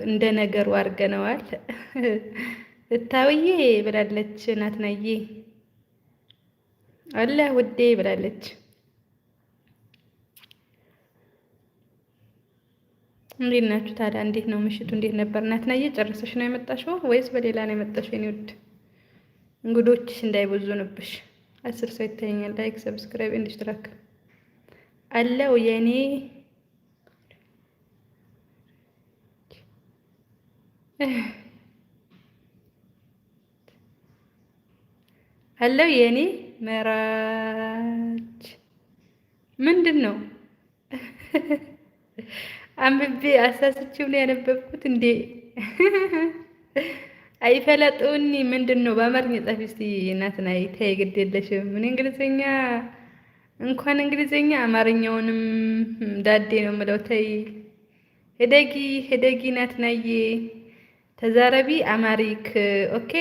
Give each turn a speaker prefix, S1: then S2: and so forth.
S1: እንደ ነገሩ አድርገነዋል። እታውዬ ብላለች ናትናዬ። አለ ውዴ ብላለች። እንዴት ናችሁ ታዲያ? እንዴት ነው ምሽቱ? እንዴት ነበር? ናትናዬ ጨርሰሽ ነው የመጣሽው ወይስ በሌላ ነው የመጣሽው? የኔ ውድ እንግዶችሽ እንዳይበዙንብሽ። 10 ሰው ይታየኛል። ላይክ፣ ሰብስክራይብ፣ ኢንዲስትራክ አለው የኔ አለው የኔ መራች ምንድን ነው? አንብቤ አሳስቼው ነው ያነበብኩት እንዴ? አይፈለጡኒ ምንድን ነው? በአማርኛ ጻፊ እስቲ እናትናይ። ተይ ግድ የለሽም። ምን እንግሊዘኛ እንኳን እንግሊዘኛ አማርኛውንም ዳዴ ነው የምለው። ተይ ሄደጊ ሄደጊ ናትናዬ ተዛረቢ አማሪክ ኦኬ